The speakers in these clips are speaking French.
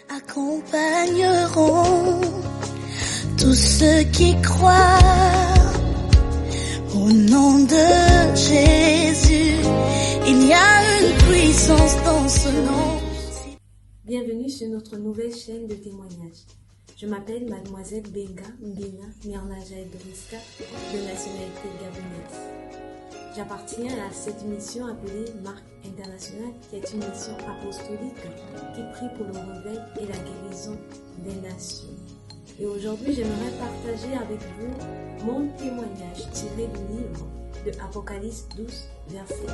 Accompagneront tous ceux qui croient au nom de Jésus. Il y a une puissance dans ce nom. Bienvenue sur notre nouvelle chaîne de témoignages. Je m'appelle Mademoiselle Benga Mbina Mirnaja Edriska, de nationalité gabonaise. J'appartiens à cette mission appelée Marque Internationale, qui est une mission apostolique qui prie pour le réveil et la guérison des nations. Et aujourd'hui, j'aimerais partager avec vous mon témoignage tiré du livre de Apocalypse 12, verset 11.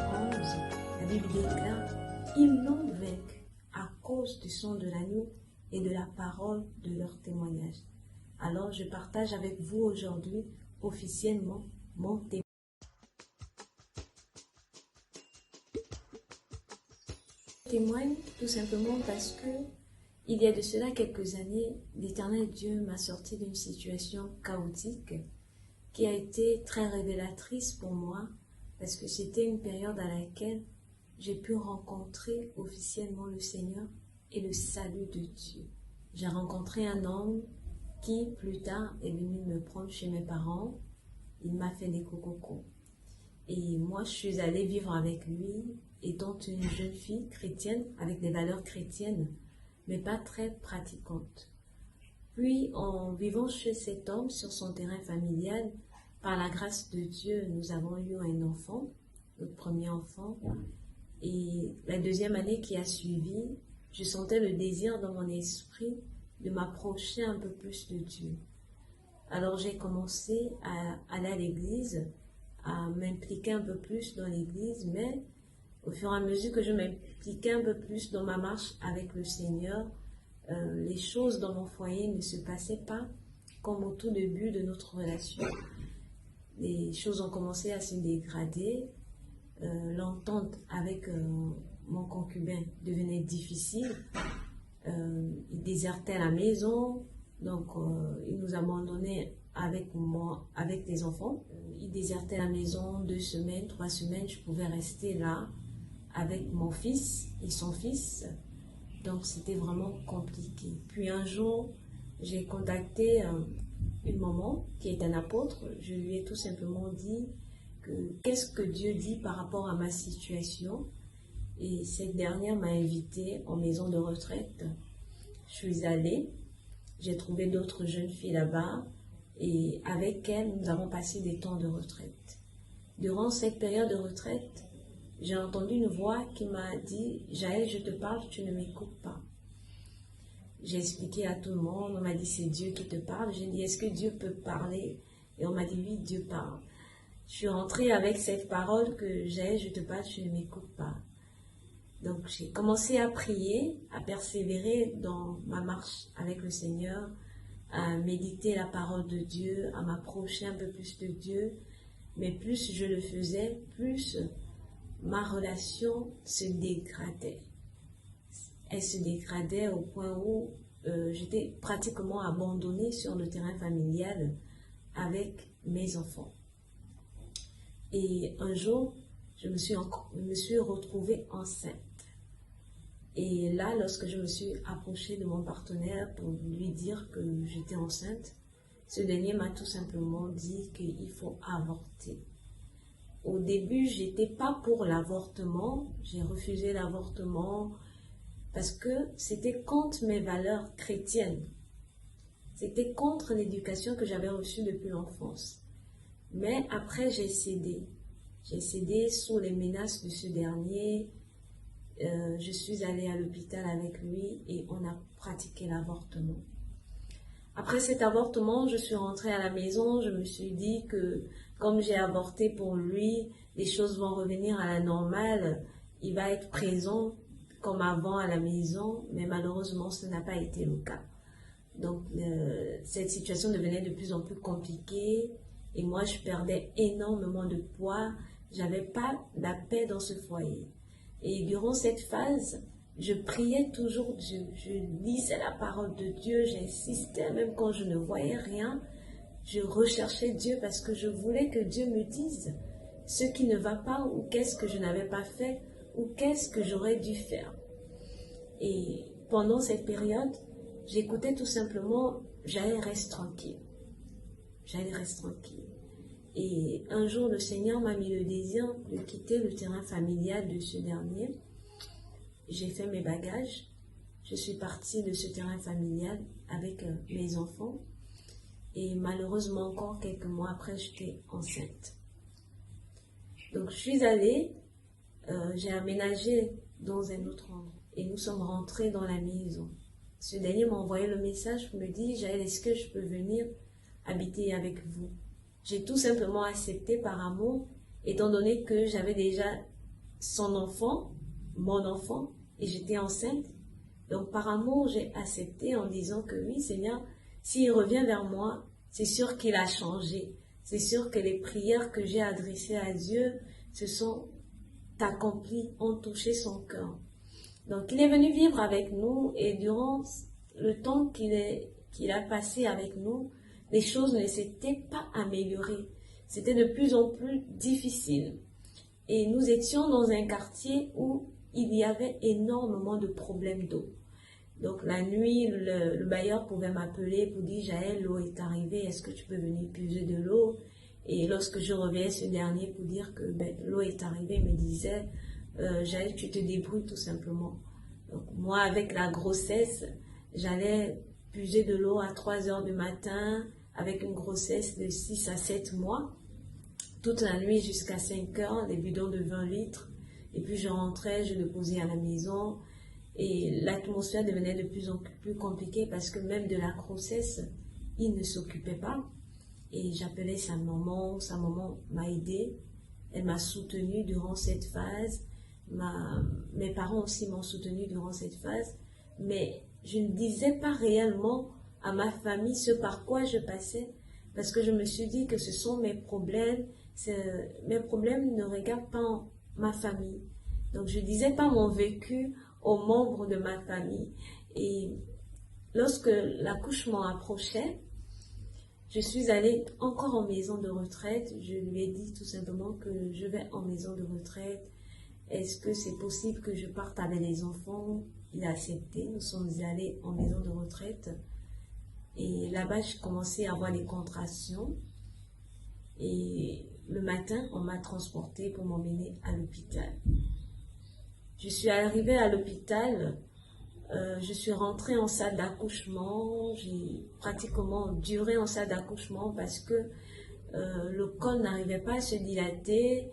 La Bible déclare « Ils l'ont vaincu à cause du sang de l'agneau et de la parole de leur témoignage. » Alors, je partage avec vous aujourd'hui officiellement mon témoignage. Je témoigne tout simplement parce que il y a de cela quelques années, l'Éternel Dieu m'a sorti d'une situation chaotique qui a été très révélatrice pour moi parce que c'était une période à laquelle j'ai pu rencontrer officiellement le Seigneur et le salut de Dieu. J'ai rencontré un homme qui, plus tard, est venu me prendre chez mes parents. Il m'a fait des cococos. Et moi, je suis allée vivre avec lui, étant une jeune fille chrétienne, avec des valeurs chrétiennes, mais pas très pratiquantes. Puis, en vivant chez cet homme, sur son terrain familial, par la grâce de Dieu, nous avons eu un enfant, notre premier enfant. Et la deuxième année qui a suivi, je sentais le désir dans mon esprit de m'approcher un peu plus de Dieu. Alors j'ai commencé à aller à l'église, à m'impliquer un peu plus dans l'église, mais au fur et à mesure que je m'impliquais un peu plus dans ma marche avec le Seigneur, les choses dans mon foyer ne se passaient pas comme au tout début de notre relation. Les choses ont commencé à se dégrader. L'entente avec mon concubin devenait difficile. Il désertait la maison, donc il nous abandonnait avec les enfants. Il désertait la maison 2 semaines, 3 semaines. Je pouvais rester là avec mon fils et son fils. Donc c'était vraiment compliqué. Puis un jour, j'ai contacté une maman qui est un apôtre. Je lui ai tout simplement dit qu'est-ce que Dieu dit par rapport à ma situation. Et cette dernière m'a invitée en maison de retraite. Je suis allée, j'ai trouvé d'autres jeunes filles là-bas et avec elles, nous avons passé des temps de retraite. Durant cette période de retraite, j'ai entendu une voix qui m'a dit « Jaël, je te parle, tu ne m'écoutes pas ». J'ai expliqué à tout le monde, on m'a dit « C'est Dieu qui te parle ». J'ai dit « Est-ce que Dieu peut parler ?» Et on m'a dit « Oui, Dieu parle ». Je suis rentrée avec cette parole que Jaël, je te parle, tu ne m'écoutes pas. Donc j'ai commencé à prier, à persévérer dans ma marche avec le Seigneur, à méditer la parole de Dieu, à m'approcher un peu plus de Dieu. Mais plus je le faisais, plus ma relation se dégradait. Elle se dégradait au point où j'étais pratiquement abandonnée sur le terrain familial avec mes enfants. Et un jour, je me suis retrouvée enceinte. Et là, lorsque je me suis approchée de mon partenaire pour lui dire que j'étais enceinte, ce dernier m'a tout simplement dit qu'il faut avorter. Au début, j'étais pas pour l'avortement. J'ai refusé l'avortement parce que c'était contre mes valeurs chrétiennes. C'était contre l'éducation que j'avais reçue depuis l'enfance. Mais après, j'ai cédé. J'ai cédé sous les menaces de ce dernier. Je suis allée à l'hôpital avec lui et on a pratiqué l'avortement. Après cet avortement, je suis rentrée à la maison. Je me suis dit que comme j'ai avorté pour lui, les choses vont revenir à la normale. Il va être présent comme avant à la maison, mais malheureusement, ce n'a pas été le cas. Donc, cette situation devenait de plus en plus compliquée et moi, je perdais énormément de poids. J'avais pas la paix dans ce foyer. Et durant cette phase, je priais toujours Dieu. Je lisais la parole de Dieu, j'insistais même quand je ne voyais rien. Je recherchais Dieu parce que je voulais que Dieu me dise ce qui ne va pas ou qu'est-ce que je n'avais pas fait ou qu'est-ce que j'aurais dû faire. Et pendant cette période, j'écoutais tout simplement, j'allais rester tranquille. J'allais rester tranquille. Et un jour, le Seigneur m'a mis le désir de quitter le terrain familial de ce dernier. J'ai fait mes bagages. Je suis partie de ce terrain familial avec mes enfants. Et malheureusement, encore quelques mois après, j'étais enceinte. Donc, je suis allée, j'ai aménagé dans un autre endroit. Et nous sommes rentrés dans la maison. Ce dernier m'a envoyé le message pour me dire, Jaël, est-ce que je peux venir habiter avec vous? J'ai tout simplement accepté par amour, étant donné que j'avais déjà son enfant, mon enfant, et j'étais enceinte. Donc par amour, j'ai accepté en disant que oui, Seigneur, s'il revient vers moi, c'est sûr qu'il a changé. C'est sûr que les prières que j'ai adressées à Dieu se sont accomplies, ont touché son cœur. Donc il est venu vivre avec nous et durant le temps qu'il a passé avec nous, les choses ne s'étaient pas améliorées. C'était de plus en plus difficile. Et nous étions dans un quartier où il y avait énormément de problèmes d'eau. Donc la nuit, le bailleur pouvait m'appeler pour dire « Jaël, l'eau est arrivée, est-ce que tu peux venir puiser de l'eau ?» Et lorsque je revenais ce dernier pour dire que l'eau est arrivée, il me disait « Jaël, tu te débrouilles tout simplement. » Donc moi, avec la grossesse, j'allais puiser de l'eau à 3 heures du matin, avec une grossesse de 6 à 7 mois, toute la nuit jusqu'à 5 heures, des bidons de 20 litres. Et puis je rentrais, je le posais à la maison. Et l'atmosphère devenait de plus en plus compliquée parce que même de la grossesse, il ne s'occupait pas. Et j'appelais sa maman m'a aidée. Elle m'a soutenue durant cette phase. Mes parents aussi m'ont soutenue durant cette phase. Mais je ne disais pas réellement à ma famille ce par quoi je passais, parce que je me suis dit que ce sont mes problèmes ne regardent pas ma famille. Donc je ne disais pas mon vécu aux membres de ma famille. Et lorsque l'accouchement approchait, je suis allée encore en maison de retraite. Je lui ai dit tout simplement que je vais en maison de retraite. Est-ce que c'est possible que je parte avec les enfants? Il a accepté. Nous sommes allés en maison de retraite. Et là-bas, j'ai commencé à avoir des contractions. Et le matin, on m'a transportée pour m'emmener à l'hôpital. Je suis arrivée à l'hôpital, je suis rentrée en salle d'accouchement. J'ai pratiquement duré en salle d'accouchement parce que le col n'arrivait pas à se dilater.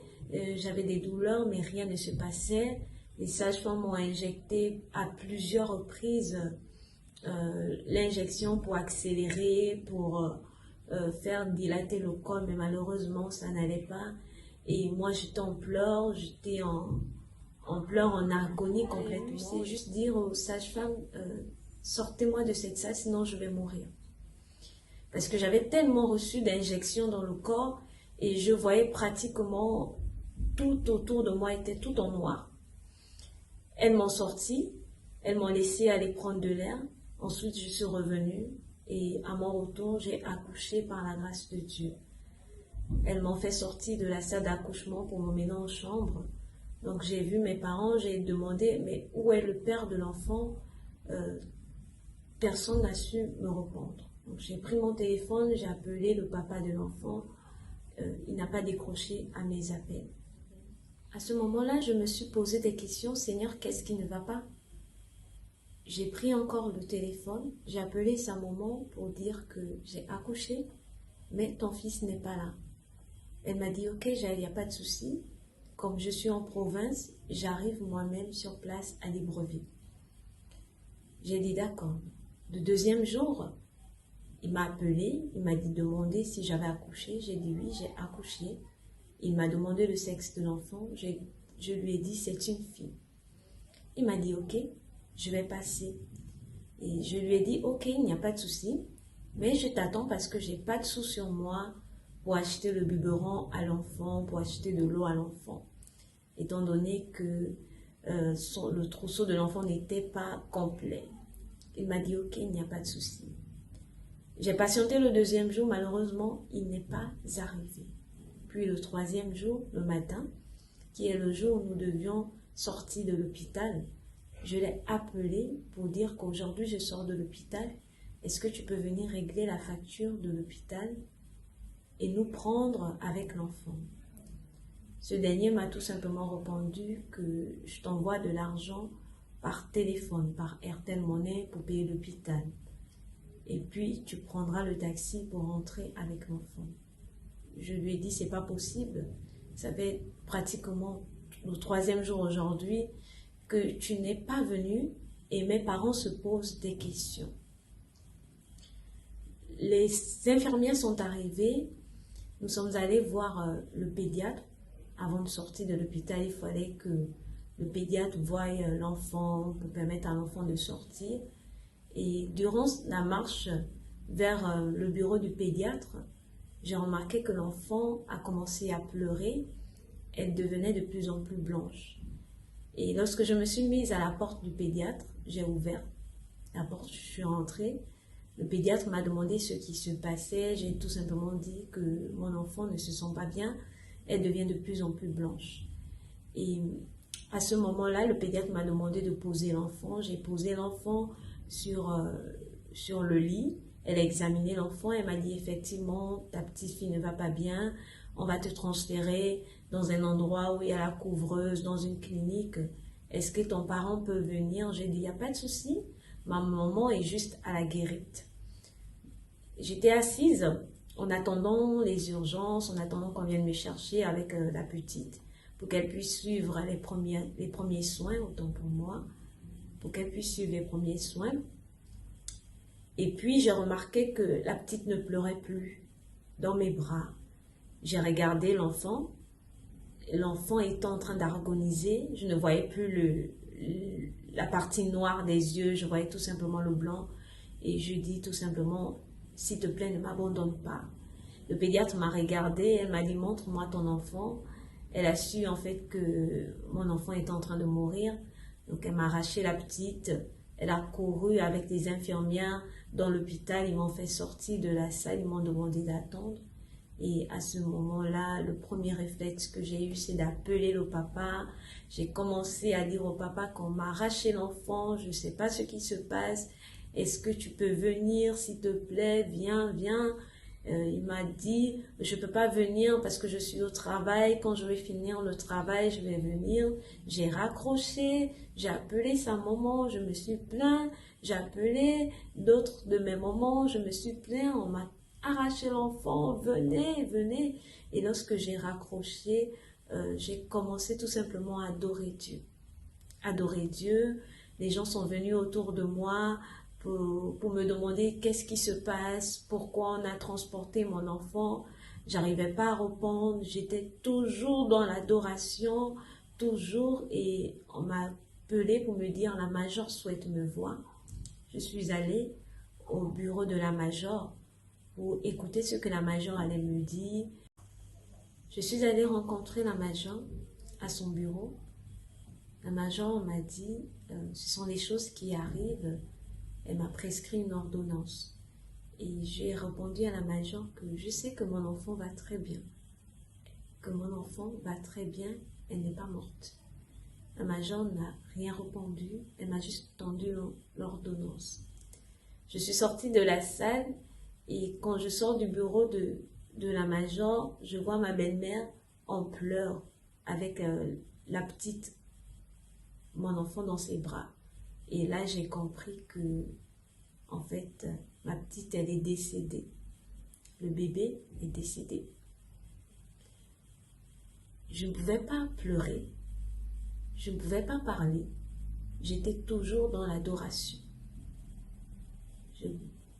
J'avais des douleurs, mais rien ne se passait. Les sages-femmes m'ont injecté à plusieurs reprises l'injection pour accélérer, pour faire dilater le col, mais malheureusement, ça n'allait pas. Et moi, j'étais en pleurs, j'étais en pleurs, en agonie complètement. C'est juste dire aux sages-femmes, sortez-moi de cette salle, sinon je vais mourir. Parce que j'avais tellement reçu d'injections dans le corps et je voyais pratiquement tout autour de moi était tout en noir. Elles m'ont sorti, elles m'ont laissé aller prendre de l'air. Ensuite, je suis revenue et à mon retour, j'ai accouché par la grâce de Dieu. Elles m'ont fait sortir de la salle d'accouchement pour m'emmener en chambre. Donc, j'ai vu mes parents, j'ai demandé, mais où est le père de l'enfant? Personne n'a su me répondre. Donc, j'ai pris mon téléphone, j'ai appelé le papa de l'enfant. Il n'a pas décroché à mes appels. À ce moment-là, je me suis posé des questions. Seigneur, qu'est-ce qui ne va pas? J'ai pris encore le téléphone, j'ai appelé sa maman pour dire que j'ai accouché, mais ton fils n'est pas là. Elle m'a dit, ok, il n'y a pas de souci. Comme je suis en province, j'arrive moi-même sur place à Libreville. J'ai dit d'accord. Le deuxième jour, il m'a appelé, il m'a dit demander si j'avais accouché. J'ai dit oui, j'ai accouché. Il m'a demandé le sexe de l'enfant. Je lui ai dit c'est une fille. Il m'a dit ok, je vais passer. Et je lui ai dit ok, il n'y a pas de souci, mais je t'attends parce que j'ai pas de sous sur moi pour acheter le biberon à l'enfant, pour acheter de l'eau à l'enfant. Étant donné que le trousseau de l'enfant n'était pas complet. Il m'a dit ok, il n'y a pas de souci. J'ai patienté le deuxième jour, malheureusement, il n'est pas arrivé. Puis le troisième jour, le matin, qui est le jour où nous devions sortir de l'hôpital, Je l'ai appelé pour dire qu'aujourd'hui je sors de l'hôpital. Est-ce que tu peux venir régler la facture de l'hôpital et nous prendre avec l'enfant? Ce dernier m'a tout simplement répondu que je t'envoie de l'argent par téléphone, par Airtel Money pour payer l'hôpital. Et puis tu prendras le taxi pour rentrer avec l'enfant. Je lui ai dit c'est pas possible. Ça fait pratiquement le 3e jour aujourd'hui que tu n'es pas venu et mes parents se posent des questions. Les infirmières sont arrivées, nous sommes allés voir le pédiatre. Avant de sortir de l'hôpital, il fallait que le pédiatre voie l'enfant pour permettre à l'enfant de sortir. Et durant la marche vers le bureau du pédiatre, j'ai remarqué que l'enfant a commencé à pleurer. Elle devenait de plus en plus blanche. Et lorsque je me suis mise à la porte du pédiatre, j'ai ouvert la porte, je suis rentrée. Le pédiatre m'a demandé ce qui se passait. J'ai tout simplement dit que mon enfant ne se sent pas bien. Elle devient de plus en plus blanche. Et à ce moment-là, le pédiatre m'a demandé de poser l'enfant. J'ai posé l'enfant sur le lit. Elle a examiné l'enfant. Elle m'a dit effectivement, ta petite fille ne va pas bien. On va te transférer dans un endroit où il y a la couvreuse, dans une clinique. Est-ce que ton parent peut venir? J'ai dit, il n'y a pas de souci. Ma maman est juste à la guérite. J'étais assise en attendant les urgences, en attendant qu'on vienne me chercher avec la petite pour qu'elle puisse suivre les premiers soins, autant pour moi, pour qu'elle puisse suivre les premiers soins. Et puis, j'ai remarqué que la petite ne pleurait plus dans mes bras. J'ai regardé l'enfant. L'enfant était en train d'agoniser. Je ne voyais plus la partie noire des yeux. Je voyais tout simplement le blanc. Et je dis tout simplement, s'il te plaît, ne m'abandonne pas. Le pédiatre m'a regardé. Elle m'a dit, montre-moi ton enfant. Elle a su en fait que mon enfant était en train de mourir. Donc, elle m'a arraché la petite. Elle a couru avec des infirmières dans l'hôpital. Ils m'ont fait sortir de la salle. Ils m'ont demandé d'attendre. Et à ce moment-là, le premier réflexe que j'ai eu, c'est d'appeler le papa. J'ai commencé à dire au papa qu'on m'a arraché l'enfant. Je ne sais pas ce qui se passe. Est-ce que tu peux venir, s'il te plaît? Viens, viens. Il m'a dit, je ne peux pas venir parce que je suis au travail. Quand je vais finir le travail, je vais venir. J'ai raccroché, j'ai appelé sa maman, je me suis plaint. J'ai appelé d'autres de mes mamans, je me suis plaint. On m'a arraché l'enfant, venez, venez. Et lorsque j'ai raccroché, j'ai commencé tout simplement à adorer Dieu. Adorer Dieu. Les gens sont venus autour de moi pour me demander qu'est-ce qui se passe, pourquoi on a transporté mon enfant. J'arrivais pas à répondre, j'étais toujours dans l'adoration, toujours, et on m'a appelé pour me dire la major souhaite me voir. Je suis allée au bureau de la major pour écouter ce que la major allait me dire. Je suis allée rencontrer la major à son bureau. La major m'a dit, ce sont des choses qui arrivent. Elle m'a prescrit une ordonnance. Et j'ai répondu à la major que je sais que mon enfant va très bien. Que mon enfant va très bien, elle n'est pas morte. La major n'a rien répondu, elle m'a juste tendu l'ordonnance. Je suis sortie de la salle et quand je sors du bureau de la major, je vois ma belle-mère en pleurs avec la petite, mon enfant dans ses bras. Et là, j'ai compris que, en fait, ma petite, elle est décédée. Le bébé est décédé. Je ne pouvais pas pleurer. Je ne pouvais pas parler. J'étais toujours dans l'adoration.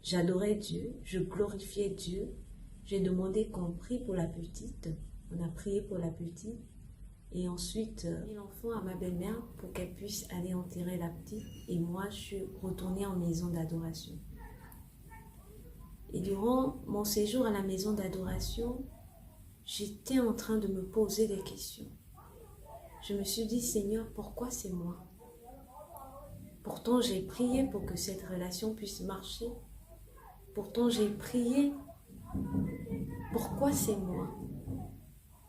J'adorais Dieu. Je glorifiais Dieu. J'ai demandé qu'on prie pour la petite. On a prié pour la petite. Et ensuite, j'ai mis l'enfant à ma belle-mère pour qu'elle puisse aller enterrer la petite. Et moi, je suis retournée en maison d'adoration. Et durant mon séjour à la maison d'adoration, j'étais en train de me poser des questions. Je me suis dit, Seigneur, pourquoi c'est moi? Pourtant, j'ai prié pour que cette relation puisse marcher. Pourtant, j'ai prié. Pourquoi c'est moi?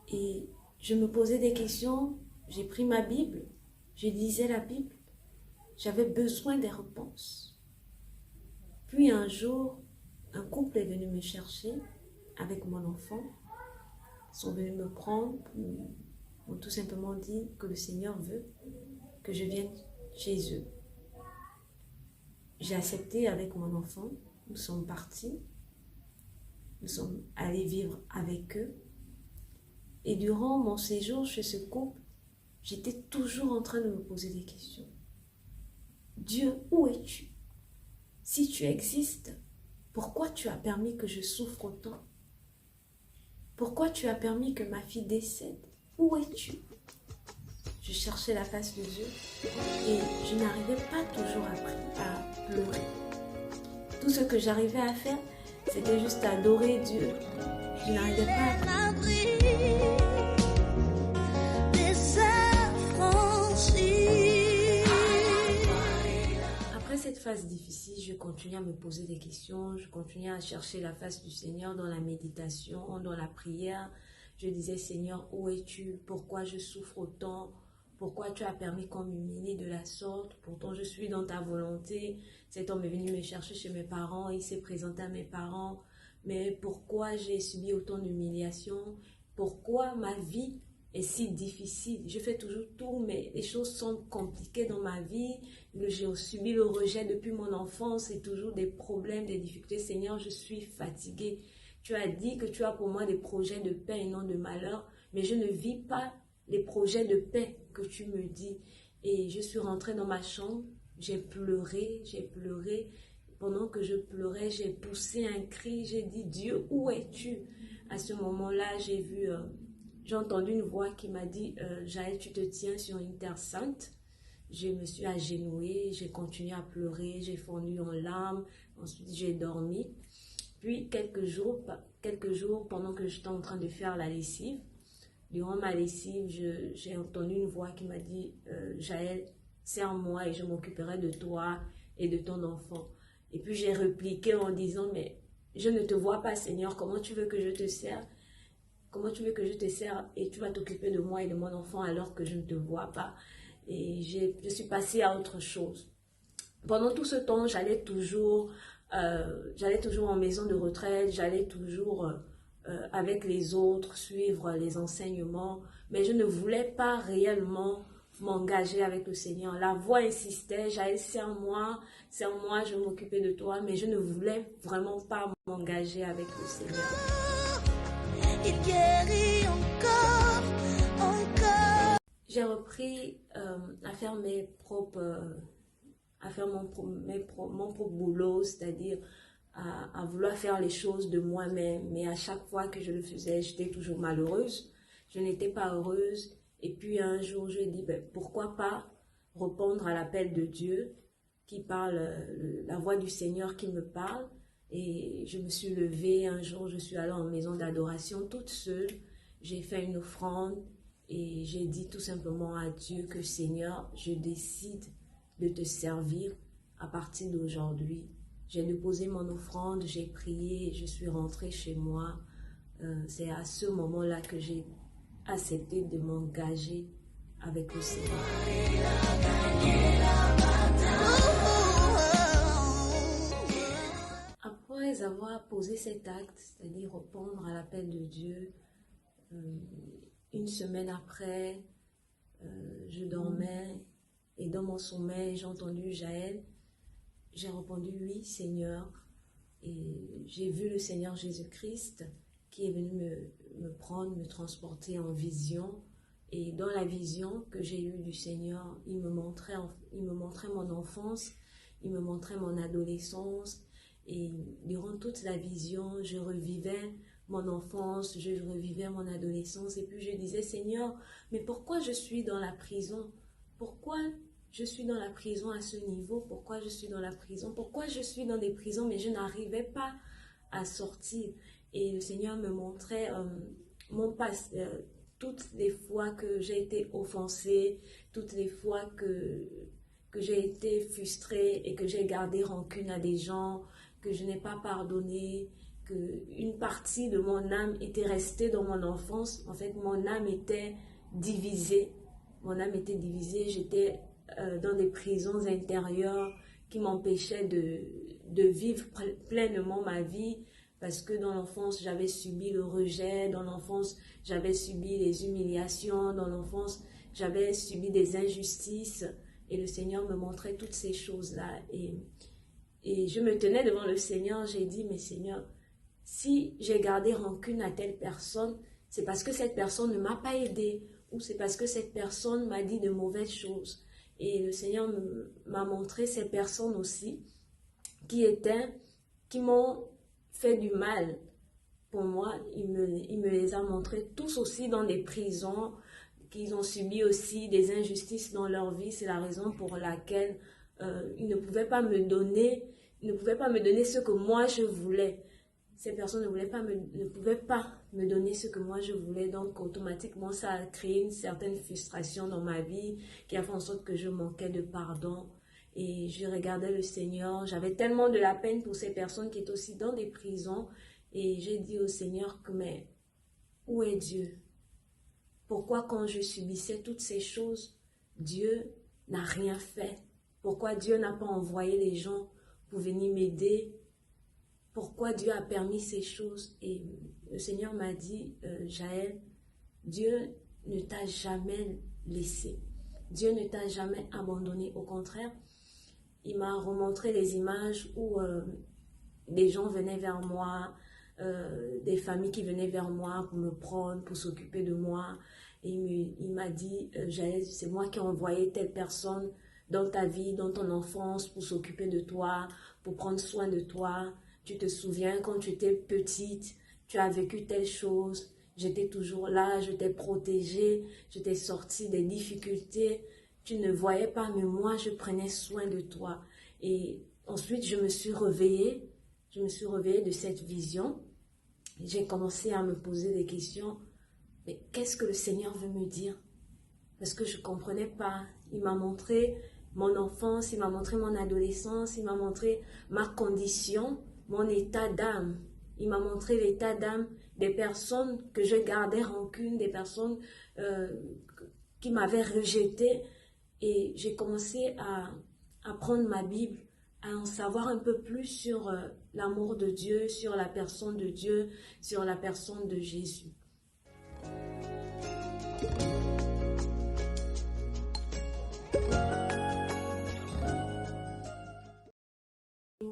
Et je me posais des questions, j'ai pris ma Bible, je lisais la Bible J'avais besoin des réponses. Puis un jour, un couple est venu me chercher avec mon enfant. Ils sont venus me prendre, m'ont tout simplement dit que le Seigneur veut que je vienne chez eux. J'ai accepté avec mon enfant, nous sommes partis, nous sommes allés vivre avec eux. Et durant mon séjour chez ce couple, j'étais toujours en train de me poser des questions. Dieu, où es-tu? Si tu existes, pourquoi tu as permis que je souffre autant? Pourquoi tu as permis que ma fille décède? Où es-tu? Je cherchais la face de Dieu et je n'arrivais pas toujours à pleurer. Tout ce que j'arrivais à faire, c'était juste adorer Dieu. Je n'arrivais pas à Après cette phase difficile, je continuais à me poser des questions, je continuais à chercher la face du Seigneur dans la méditation, dans la prière. Je disais, Seigneur, où es-tu? Pourquoi je souffre autant? Pourquoi tu as permis qu'on m'humilie de la sorte? Pourtant, je suis dans ta volonté. Cet homme est venu me chercher chez mes parents, il s'est présenté à mes parents. Mais pourquoi j'ai subi autant d'humiliation? Pourquoi ma vie est si difficile? Je fais toujours tout, mais les choses sont compliquées dans ma vie. J'ai subi le rejet depuis mon enfance, c'est toujours des problèmes, des difficultés. Seigneur, je suis fatiguée. Tu as dit que tu as pour moi des projets de paix et non de malheur, mais je ne vis pas les projets de paix que tu me dis. Et je suis rentrée dans ma chambre, j'ai pleuré. Pendant que je pleurais, j'ai poussé un cri, j'ai dit, Dieu, où es-tu? À ce moment-là, j'ai entendu une voix qui m'a dit, Jaël, tu te tiens sur une terre sainte. Je me suis agenouillée, j'ai continué à pleurer, j'ai fondu en larmes, ensuite j'ai dormi. Puis quelques jours, pendant que j'étais en train de faire la lessive, durant ma lessive, j'ai entendu une voix qui m'a dit, Jaël, serre-moi et je m'occuperai de toi et de ton enfant. Et puis j'ai répliqué en disant, mais je ne te vois pas, Seigneur, comment tu veux que je te sers? Comment tu veux que je te sers et tu vas t'occuper de moi et de mon enfant alors que je ne te vois pas? Et je suis passée à autre chose. Pendant tout ce temps, j'allais toujours en maison de retraite, j'allais toujours avec les autres, suivre les enseignements, mais je ne voulais pas réellement m'engager avec le Seigneur. La voix insistait, Jaël, serre-moi, je vais m'occuper de toi, mais je ne voulais vraiment pas m'engager avec le Seigneur. Il guérit encore. J'ai repris à faire mon propre boulot, c'est-à-dire à vouloir faire les choses de moi-même. Mais à chaque fois que je le faisais, j'étais toujours malheureuse. Je n'étais pas heureuse. Et puis un jour, je dis, pourquoi pas répondre à l'appel de Dieu qui parle, la voix du Seigneur qui me parle. Et je me suis levée un jour, je suis allée en maison d'adoration toute seule. J'ai fait une offrande et j'ai dit tout simplement à Dieu que Seigneur, je décide de te servir à partir d'aujourd'hui. J'ai déposé mon offrande, j'ai prié, je suis rentrée chez moi. C'est à ce moment-là que j'ai accepté de m'engager avec le Seigneur. Après avoir posé cet acte, c'est-à-dire répondre à l'appel de Dieu, une semaine après, je dormais et dans mon sommeil, j'ai entendu Jaël. J'ai répondu oui, Seigneur. Et j'ai vu le Seigneur Jésus-Christ qui est venu me prendre, me transporter en vision. Et dans la vision que j'ai eue du Seigneur, il me montrait mon enfance, il me montrait mon adolescence. Et durant toute la vision, je revivais mon enfance, je revivais mon adolescence. Et puis je disais, Seigneur, mais pourquoi je suis dans la prison? Pourquoi je suis dans la prison à ce niveau? Pourquoi je suis dans la prison? Pourquoi je suis dans des prisons mais je n'arrivais pas à sortir? Et le Seigneur me montrait mon passé, toutes les fois que j'ai été offensée, toutes les fois que j'ai été frustrée et que j'ai gardé rancune à des gens, que je n'ai pas pardonné, qu'une partie de mon âme était restée dans mon enfance. En fait, mon âme était divisée. Mon âme était divisée, j'étais dans des prisons intérieures qui m'empêchaient de vivre pleinement ma vie, parce que dans l'enfance, j'avais subi le rejet, dans l'enfance, j'avais subi les humiliations, dans l'enfance, j'avais subi des injustices, et le Seigneur me montrait toutes ces choses-là. Et je me tenais devant le Seigneur, j'ai dit, mais Seigneur, si j'ai gardé rancune à telle personne, c'est parce que cette personne ne m'a pas aidé, ou c'est parce que cette personne m'a dit de mauvaises choses. Et le Seigneur m'a montré ces personnes aussi qui m'ont fait du mal. Pour moi, il me les a montrés tous aussi dans des prisons, qu'ils ont subi aussi des injustices dans leur vie. C'est la raison pour laquelle ils ne pouvaient pas me donner ce que moi je voulais. Ces personnes ne pouvaient pas me donner ce que moi je voulais. Donc automatiquement, ça a créé une certaine frustration dans ma vie qui a fait en sorte que je manquais de pardon. Et je regardais le Seigneur. J'avais tellement de la peine pour ces personnes qui étaient aussi dans des prisons. Et j'ai dit au Seigneur que, mais où est Dieu? Pourquoi quand je subissais toutes ces choses, Dieu n'a rien fait? Pourquoi Dieu n'a pas envoyé les gens pour venir m'aider? Pourquoi Dieu a permis ces choses? Et le Seigneur m'a dit, Jaël, Dieu ne t'a jamais laissé. Dieu ne t'a jamais abandonné. Au contraire, il m'a remontré les images où des gens venaient vers moi, des familles qui venaient vers moi pour me prendre, pour s'occuper de moi. Et il m'a dit, Jaël, c'est moi qui ai envoyé telle personne dans ta vie, dans ton enfance, pour s'occuper de toi, pour prendre soin de toi. Tu te souviens quand tu étais petite, tu as vécu telle chose, j'étais toujours là, je t'ai protégée, je t'ai sorti des difficultés. Tu ne voyais pas, mais moi, je prenais soin de toi. Et ensuite, je me suis réveillée de cette vision. J'ai commencé à me poser des questions. Mais qu'est-ce que le Seigneur veut me dire? Parce que je ne comprenais pas. Il m'a montré mon enfance, il m'a montré mon adolescence, il m'a montré ma condition, mon état d'âme. Il m'a montré l'état d'âme des personnes que je gardais rancune, des personnes qui m'avaient rejetée. Et j'ai commencé à prendre ma Bible, à en savoir un peu plus sur l'amour de Dieu, sur la personne de Dieu, sur la personne de Jésus.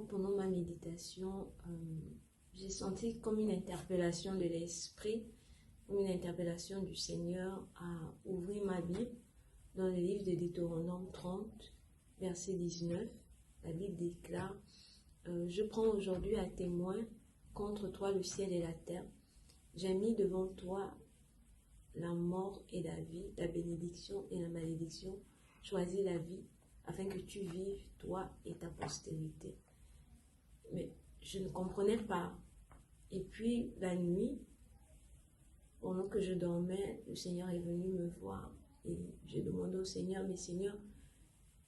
Pendant ma méditation, j'ai senti comme une interpellation de l'Esprit, comme une interpellation du Seigneur à ouvrir ma Bible dans le livre de Deutéronome 30, verset 19. La Bible déclare, je prends aujourd'hui à témoin contre toi le ciel et la terre. J'ai mis devant toi la mort et la vie, la bénédiction et la malédiction. Choisis la vie afin que tu vives, toi et ta postérité. Mais je ne comprenais pas. Et puis la nuit, pendant que je dormais, le Seigneur est venu me voir. Et j'ai demandé au Seigneur, mais Seigneur,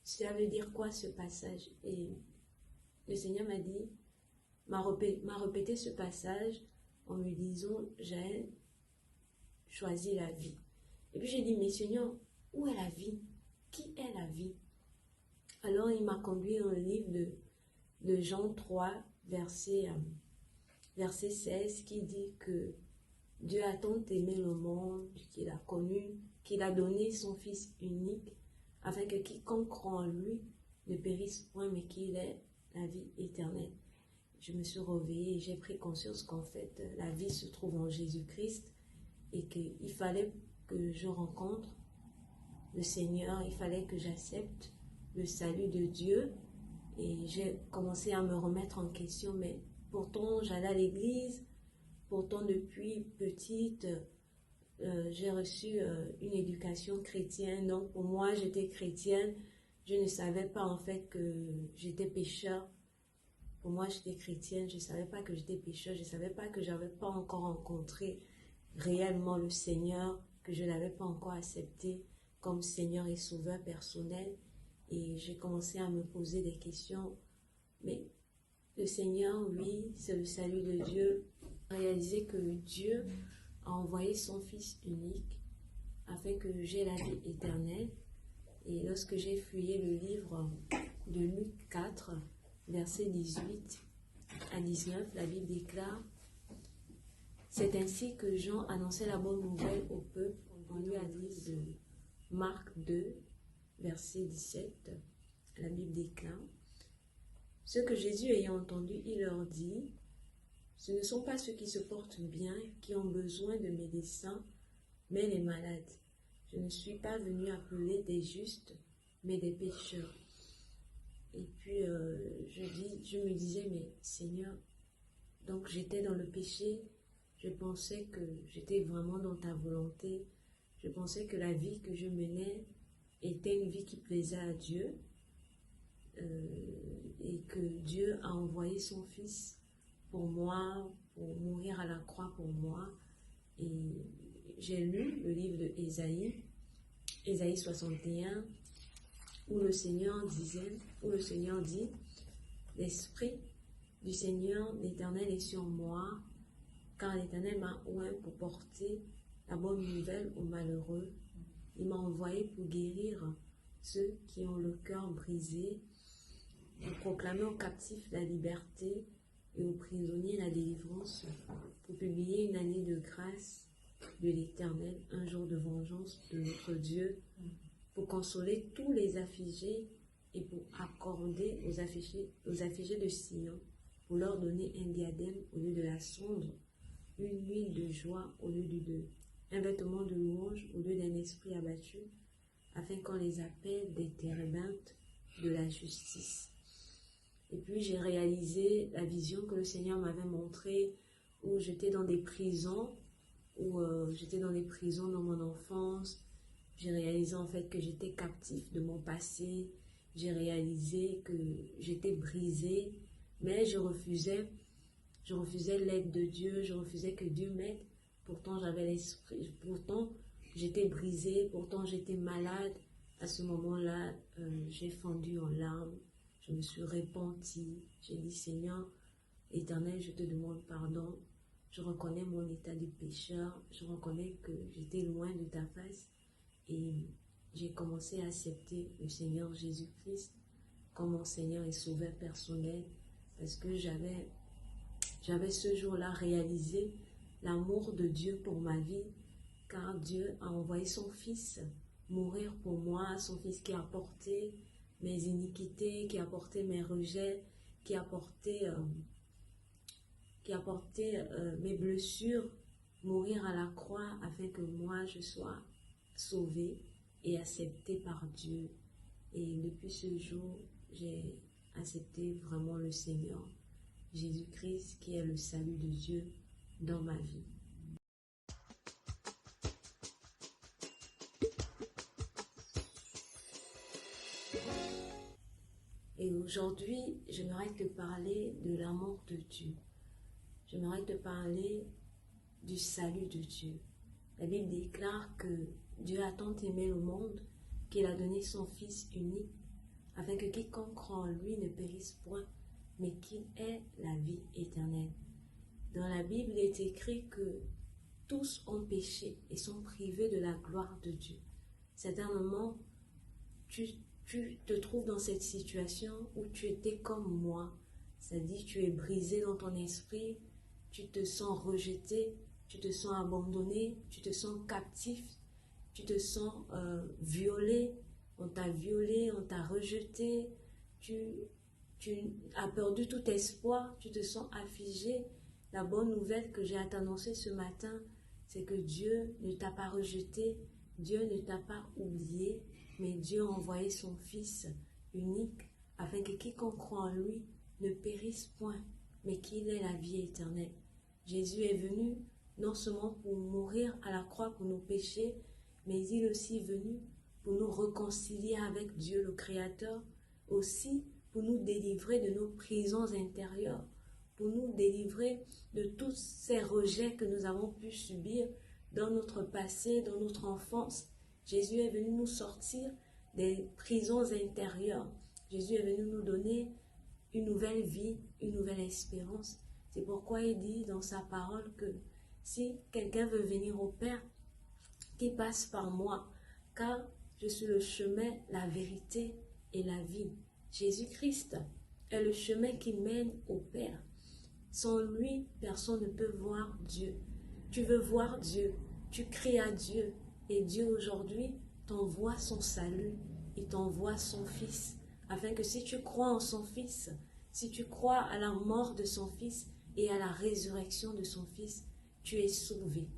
ça veut dire quoi ce passage? Et le Seigneur m'a répété ce passage en me disant, Jaël, choisis la vie. Et puis j'ai dit, mais Seigneur, où est la vie? Qui est la vie? Alors il m'a conduit dans le livre de Jean 3, verset 16, qui dit que Dieu a tant aimé le monde qu'il a connu, qu'il a donné son Fils unique, afin que quiconque croit en lui ne périsse point, mais qu'il ait la vie éternelle. Je me suis réveillée et j'ai pris conscience qu'en fait, la vie se trouve en Jésus-Christ et qu'il fallait que je rencontre le Seigneur, il fallait que j'accepte le salut de Dieu. Et j'ai commencé à me remettre en question, mais pourtant j'allais à l'église, pourtant depuis petite, j'ai reçu une éducation chrétienne, donc pour moi j'étais chrétienne, je ne savais pas en fait que j'étais pécheur. Pour moi j'étais chrétienne, je ne savais pas que j'étais pécheur, je ne savais pas que je n'avais pas encore rencontré réellement le Seigneur, que je ne l'avais pas encore accepté comme Seigneur et Sauveur personnel. Et j'ai commencé à me poser des questions. Mais le Seigneur, oui, c'est le salut de Dieu. Réaliser que Dieu a envoyé son Fils unique afin que j'ai la vie éternelle. Et lorsque j'ai fouillé le livre de Luc 4, versets 18 à 19, la Bible déclare: c'est ainsi que Jean annonçait la bonne nouvelle au peuple. On lui a dit de Marc 2, verset 17, la Bible déclare: ce que Jésus ayant entendu, il leur dit: ce ne sont pas ceux qui se portent bien qui ont besoin de médecins, mais les malades. Je ne suis pas venu appeler des justes, mais des pécheurs. Et puis je me disais, mais Seigneur, donc j'étais dans le péché, je pensais que j'étais vraiment dans ta volonté, je pensais que la vie que je menais était une vie qui plaisait à Dieu, et que Dieu a envoyé son Fils pour moi, pour mourir à la croix pour moi. Et j'ai lu le livre de Ésaïe 61, où le Seigneur dit: l'Esprit du Seigneur l'Éternel est sur moi, car l'Éternel m'a oint pour porter la bonne nouvelle aux malheureux. Il m'a envoyé pour guérir ceux qui ont le cœur brisé, pour proclamer aux captifs la liberté et aux prisonniers la délivrance, pour publier une année de grâce de l'Éternel, un jour de vengeance de notre Dieu, pour consoler tous les affligés et pour accorder aux affligés de Sion, pour leur donner un diadème au lieu de la cendre, une huile de joie au lieu du deuil, un vêtement de louange au lieu d'un esprit abattu, afin qu'on les appelle des térébintes de la justice. Et puis j'ai réalisé la vision que le Seigneur m'avait montrée, où j'étais dans des prisons, dans mon enfance. J'ai réalisé en fait que j'étais captif de mon passé. J'ai réalisé que j'étais brisée, mais je refusais l'aide de Dieu, je refusais que Dieu m'aide. Pourtant j'étais brisée, pourtant j'étais malade. À ce moment-là, j'ai fondu en larmes, je me suis repentie. J'ai dit: Seigneur Éternel, je te demande pardon. Je reconnais mon état de pécheur, je reconnais que j'étais loin de ta face, et j'ai commencé à accepter le Seigneur Jésus-Christ comme mon Seigneur et Sauveur personnel, parce que j'avais ce jour-là réalisé l'amour de Dieu pour ma vie, car Dieu a envoyé son Fils mourir pour moi, son Fils qui a porté mes iniquités, qui a porté mes rejets, qui a porté mes blessures, mourir à la croix afin que moi je sois sauvée et acceptée par Dieu. Et depuis ce jour, j'ai accepté vraiment le Seigneur Jésus-Christ, qui est le salut de Dieu dans ma vie. Et aujourd'hui, j'aimerais te parler de l'amour de Dieu. J'aimerais te parler du salut de Dieu. La Bible déclare que Dieu a tant aimé le monde qu'il a donné son Fils unique, afin que quiconque croit en lui ne périsse point, mais qu'il ait la vie éternelle. Dans la Bible, il est écrit que tous ont péché et sont privés de la gloire de Dieu. Certainement, tu te trouves dans cette situation où tu étais comme moi, c'est-à-dire tu es brisé dans ton esprit, tu te sens rejeté, tu te sens abandonné, tu te sens captif, tu te sens violé, on t'a rejeté, tu as perdu tout espoir, tu te sens affligé. La bonne nouvelle que j'ai à t'annoncer ce matin, c'est que Dieu ne t'a pas rejeté, Dieu ne t'a pas oublié, mais Dieu a envoyé son Fils unique afin que quiconque croit en lui ne périsse point, mais qu'il ait la vie éternelle. Jésus est venu non seulement pour mourir à la croix pour nos péchés, mais il est aussi venu pour nous réconcilier avec Dieu le Créateur, aussi pour nous délivrer de nos prisons intérieures, pour nous délivrer de tous ces rejets que nous avons pu subir dans notre passé, dans notre enfance. Jésus est venu nous sortir des prisons intérieures. Jésus est venu nous donner une nouvelle vie, une nouvelle espérance. C'est pourquoi il dit dans sa parole que si quelqu'un veut venir au Père, qu'il passe par moi, car Je suis le chemin, la vérité et la vie. Jésus-Christ est le chemin qui mène au Père. Sans lui, personne ne peut voir Dieu. Tu veux voir Dieu, tu cries à Dieu. Et Dieu aujourd'hui t'envoie son salut, il t'envoie son Fils, afin que si tu crois en son Fils, si tu crois à la mort de son Fils et à la résurrection de son Fils, tu es sauvé.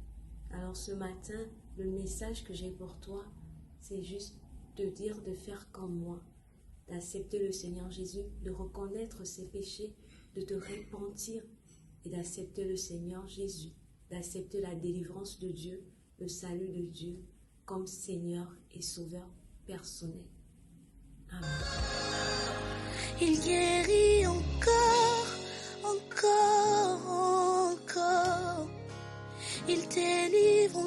Alors ce matin, le message que j'ai pour toi, c'est juste de dire de faire comme moi, d'accepter le Seigneur Jésus, de reconnaître ses péchés, de te repentir et d'accepter le Seigneur Jésus, d'accepter la délivrance de Dieu, le salut de Dieu comme Seigneur et Sauveur personnel. Amen. Il guérit encore, encore, encore. Il délivre encore.